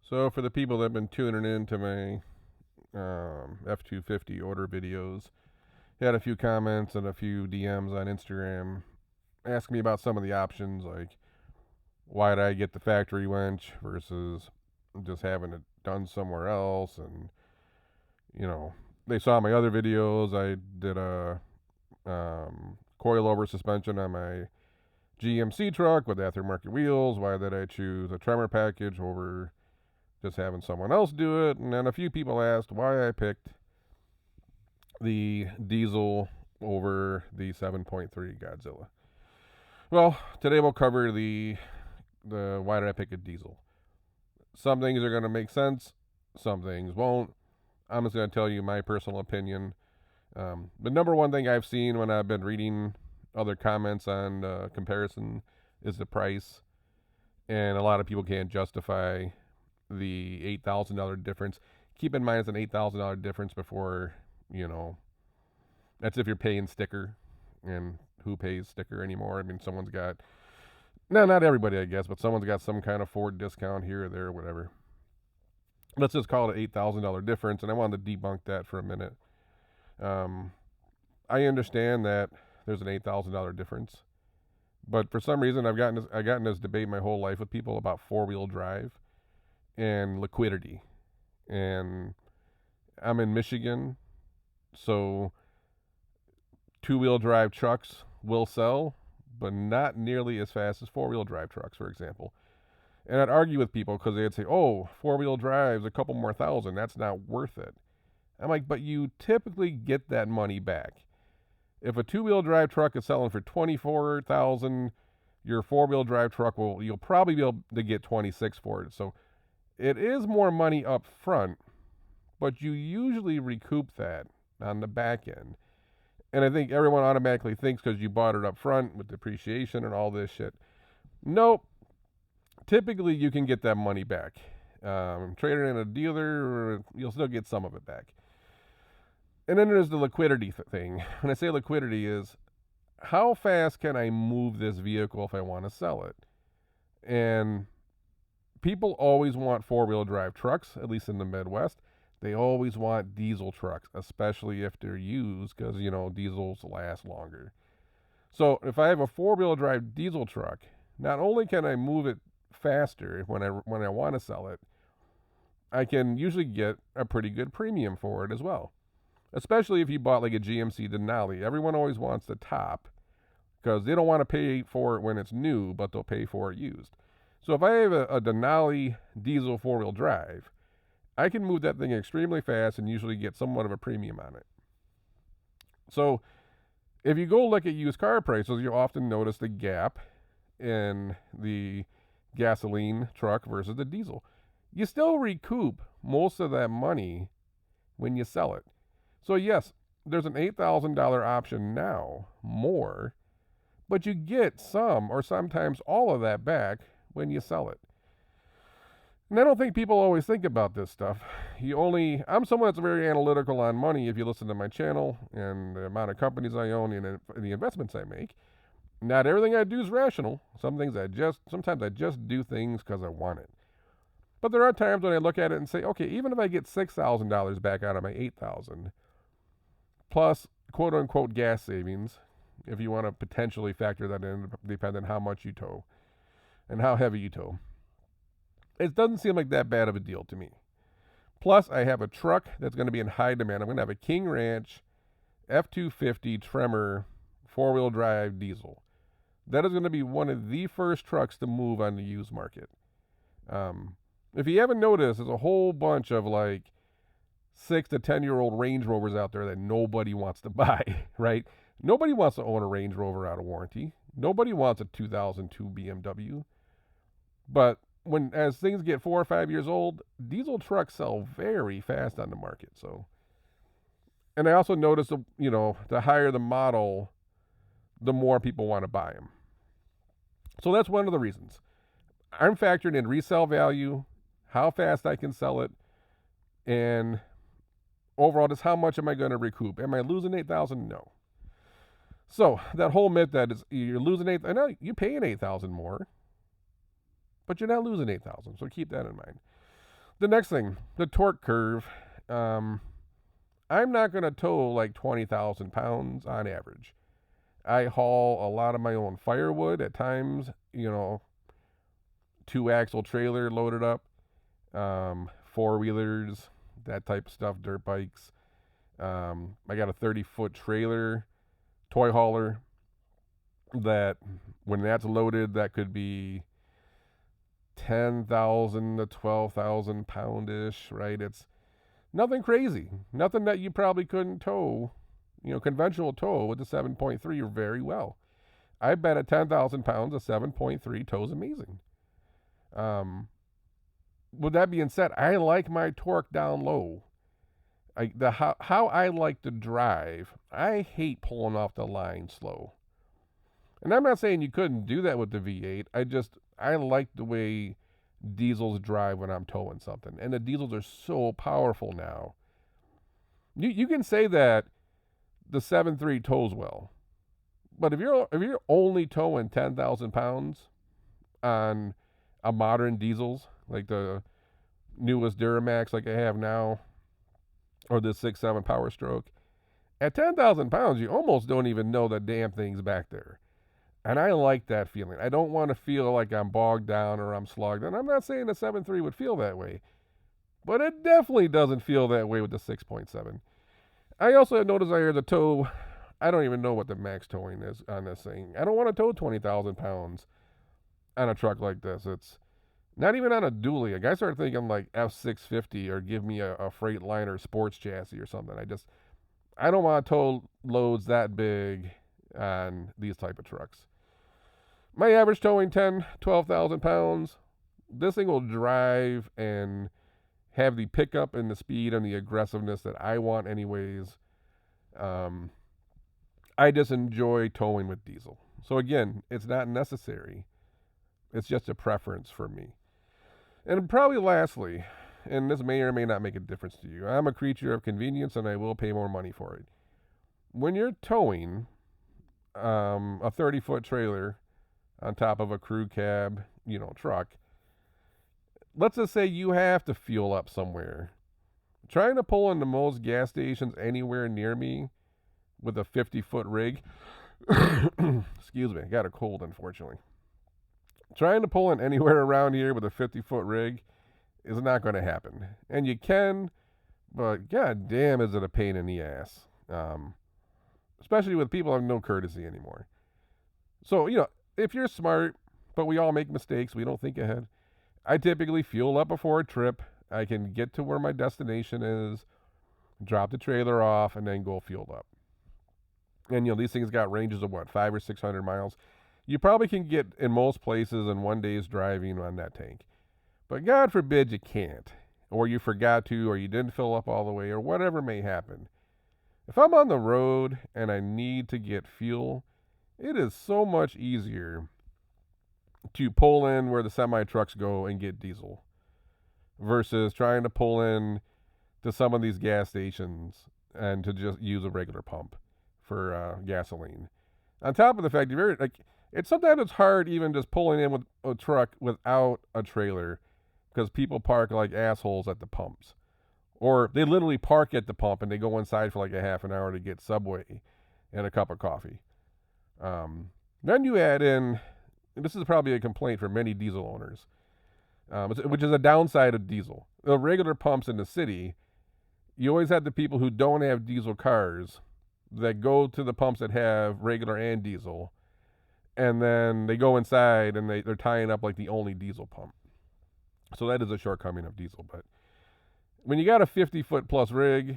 So for the people that have been tuning in to my F-250 order videos, had a few comments and a few DMs on Instagram asking me about some of the options, like why did I get the factory winch versus just having it done somewhere else, and they saw my other videos. I did a coilover suspension on my GMC truck with aftermarket wheels. Why did I choose a tremor package over just having someone else do it? And then a few people asked why I picked the diesel over the 7.3 Godzilla. Well, today we'll cover the why did I pick a diesel. Some things are going to make sense, some things won't. I'm just going to tell you my personal opinion. The number one thing I've seen when I've been reading other comments on comparison is the price, and a lot of people can't justify the $8,000 difference. Keep in mind it's an $8,000 difference before, that's if you're paying sticker, and who pays sticker anymore? I mean, someone's got, no, not everybody, I guess, but someone's got some kind of Ford discount here or there or whatever. Let's just call it an $8,000 difference, and I wanted to debunk that for a minute. I understand that there's an $8,000 difference, but for some reason I've gotten this debate my whole life with people about four-wheel drive and liquidity. And I'm in Michigan, so two-wheel drive trucks will sell, but not nearly as fast as four-wheel drive trucks, for example. And I'd argue with people because they'd say, oh, four-wheel drive's a couple more thousand. That's not worth it. I'm like, but you typically get that money back. If a two-wheel drive truck is selling for $24,000, your four-wheel drive truck you'll probably be able to get 26 for it. So it is more money up front, but you usually recoup that on the back end. And I think everyone automatically thinks because you bought it up front with depreciation and all this shit. Nope. Typically, you can get that money back. Trade it in a dealer, you'll still get some of it back. And then there's the liquidity thing. When I say liquidity is, how fast can I move this vehicle if I want to sell it? And people always want four-wheel drive trucks, at least in the Midwest. They always want diesel trucks, especially if they're used, because, diesels last longer. So if I have a four-wheel drive diesel truck, not only can I move it faster when I want to sell it, I can usually get a pretty good premium for it as well. Especially if you bought like a GMC Denali. Everyone always wants the top because they don't want to pay for it when it's new, but they'll pay for it used. So if I have a Denali diesel four-wheel drive, I can move that thing extremely fast and usually get somewhat of a premium on it. So if you go look at used car prices, you'll often notice the gap in the gasoline truck versus the diesel. You still recoup most of that money when you sell it. So yes, there's an $8,000 option now, more, but you get some or sometimes all of that back when you sell it. And I don't think people always think about this stuff. I'm someone that's very analytical on money if you listen to my channel and the amount of companies I own and the investments I make. Not everything I do is rational. Sometimes I just do things because I want it. But there are times when I look at it and say, okay, even if I get $6,000 back out of my $8,000, plus quote unquote gas savings, if you want to potentially factor that in, depending on how much you tow and how heavy you tow, it doesn't seem like that bad of a deal to me. Plus, I have a truck that's going to be in high demand. I'm going to have a King Ranch F-250 Tremor four-wheel drive diesel. That is going to be one of the first trucks to move on the used market. If you haven't noticed, there's a whole bunch of like 6 to 10-year-old Range Rovers out there that nobody wants to buy, right? Nobody wants to own a Range Rover out of warranty. Nobody wants a 2002 BMW. But as things get 4 or 5 years old, diesel trucks sell very fast on the market. So, and I also noticed, the higher the model, the more people want to buy them. So that's one of the reasons. I'm factoring in resale value, how fast I can sell it, and overall, just how much am I going to recoup? Am I losing $8,000? No. So that whole myth that is you're losing $8,000, I know you're paying $8,000 more, but you're not losing $8,000. So keep that in mind. The next thing, the torque curve. I'm not going to tow like 20,000 pounds on average. I haul a lot of my own firewood at times, 2-axle trailer loaded up, four-wheelers, that type of stuff, dirt bikes. I got a 30-foot trailer, toy hauler, that when that's loaded, that could be 10,000 to 12,000 poundish, right? It's nothing crazy. Nothing that you probably couldn't tow, conventional tow with the 7.3 very well. I bet at 10,000 pounds, a 7.3 tows amazing. With that being said, I like my torque down low. How I like to drive, I hate pulling off the line slow. And I'm not saying you couldn't do that with the V8. I like the way diesels drive when I'm towing something. And the diesels are so powerful now. You can say that the 7.3 tows well. But if you're only towing 10,000 pounds on a modern diesels, like the newest Duramax like I have now, or the 6.7 PowerStroke, at 10,000 pounds, you almost don't even know the damn thing's back there. And I like that feeling. I don't want to feel like I'm bogged down or I'm slogged. And I'm not saying the 7.3 would feel that way, but it definitely doesn't feel that way with the 6.7. I also have no desire to tow. I don't even know what the max towing is on this thing. I don't want to tow 20,000 pounds on a truck like this. It's not even on a dually. Like I started thinking like F650 or give me a Freightliner sports chassis or something. I don't want to tow loads that big on these type of trucks. My average towing 10, 12,000 pounds. This thing will drive and have the pickup and the speed and the aggressiveness that I want anyways. I just enjoy towing with diesel. So again, it's not necessary. It's just a preference for me. And probably lastly, and this may or may not make a difference to you, I'm a creature of convenience and I will pay more money for it. When you're towing a 30-foot trailer on top of a crew cab, truck, let's just say you have to fuel up somewhere. Trying to pull into most gas stations anywhere near me with a 50-foot rig, excuse me, I got a cold unfortunately. Trying to pull in anywhere around here with a 50-foot rig is not going to happen. And you can, but god damn is it a pain in the ass. Especially with people who have no courtesy anymore. So, if you're smart, but we all make mistakes, we don't think ahead. I typically fuel up before a trip. I can get to where my destination is, drop the trailer off, and then go fuel up. And, these things got ranges of 500 or 600 miles. You probably can get in most places in one day's driving on that tank. But God forbid you can't, or you forgot to, or you didn't fill up all the way, or whatever may happen. If I'm on the road and I need to get fuel, it is so much easier to pull in where the semi-trucks go and get diesel versus trying to pull in to some of these gas stations and to just use a regular pump for gasoline. On top of the fact, sometimes it's hard even just pulling in with a truck without a trailer because people park like assholes at the pumps. Or they literally park at the pump and they go inside for like a half an hour to get Subway and a cup of coffee. Then you add in, and this is probably a complaint for many diesel owners, which is a downside of diesel. The regular pumps in the city, you always have the people who don't have diesel cars that go to the pumps that have regular and diesel, and then they go inside and they're tying up like the only diesel pump. So that is a shortcoming of diesel, but when you got a 50-foot plus rig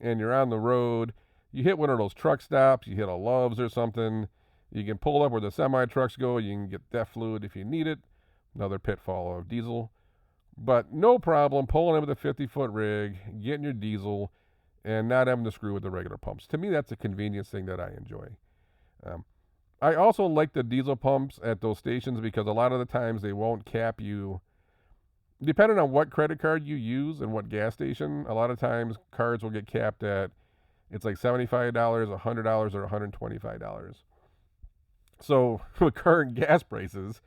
and you're on the road, you hit one of those truck stops, you hit a Love's or something, you can pull up where the semi-trucks go, you can get DEF fluid if you need it, another pitfall of diesel. But no problem pulling in with a 50-foot rig, getting your diesel, and not having to screw with the regular pumps. To me, that's a convenience thing that I enjoy. I also like the diesel pumps at those stations because a lot of the times they won't cap you. Depending on what credit card you use and what gas station, a lot of times cards will get capped at, it's like $75, $100, or $125. So with current gas prices,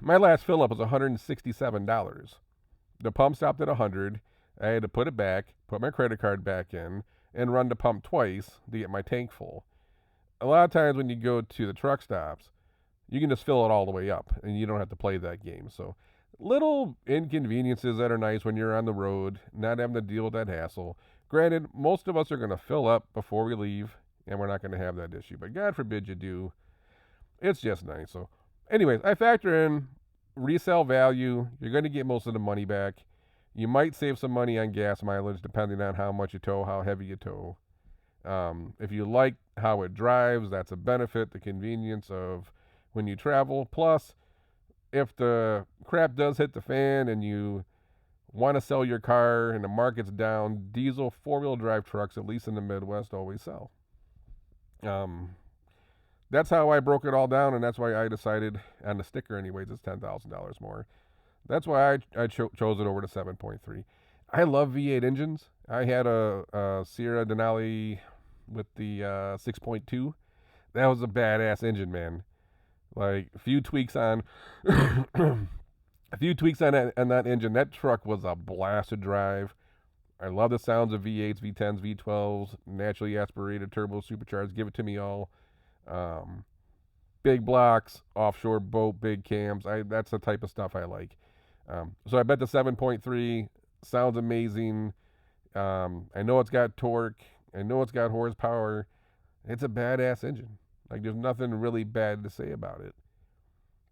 my last fill up was $167. The pump stopped at 100. I had to put it back, put my credit card back in, and run the pump twice to get my tank full. A lot of times when you go to the truck stops, you can just fill it all the way up and you don't have to play that game. So, little inconveniences that are nice when you're on the road, not having to deal with that hassle. Granted, most of us are going to fill up before we leave and we're not going to have that issue, but God forbid you do. It's just nice. So, anyways, I factor in resale value. You're going to get most of the money back. You might save some money on gas mileage depending on how much you tow, how heavy you tow. If you like how it drives, that's a benefit, the convenience of when you travel. Plus, if the crap does hit the fan and you want to sell your car and the market's down, diesel four-wheel drive trucks, at least in the Midwest, always sell. Um, that's how I broke it all down, and that's why I decided on the sticker anyways, it's $10,000 more. That's why I chose it over to 7.3. I love V8 engines. I had a Sierra Denali with the 6.2. That was a badass engine, man. Like a few tweaks on, a few tweaks on that engine. That truck was a blast to drive. I love the sounds of V8s, V10s, V12s, naturally aspirated, turbo, supercharged. Give it to me all. Big blocks, offshore boat, big cams. That's the type of stuff I like. So I bet the 7.3 sounds amazing. I know it's got torque. I know it's got horsepower. It's a badass engine. Like there's nothing really bad to say about it.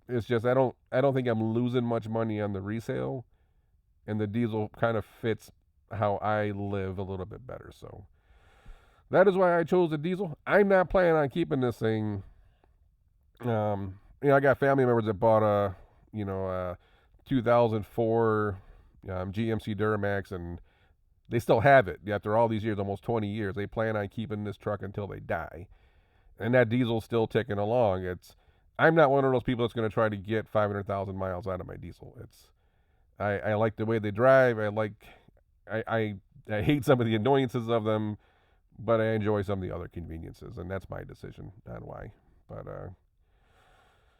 It's just I don't think I'm losing much money on the resale, and the diesel kind of fits how I live a little bit better. So that is why I chose the diesel. I'm not planning on keeping this thing. I got family members that bought a 2004 GMC Duramax, and they still have it after all these years, almost 20 years. They plan on keeping this truck until they die, and that diesel's still ticking along. I'm not one of those people that's going to try to get 500,000 miles out of my diesel. I like the way they drive. I hate some of the annoyances of them, but I enjoy some of the other conveniences, and that's my decision on why. But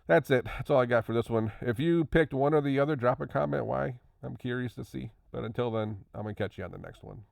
that's it. That's all I got for this one. If you picked one or the other, drop a comment why. I'm curious to see. But until then, I'm going to catch you on the next one.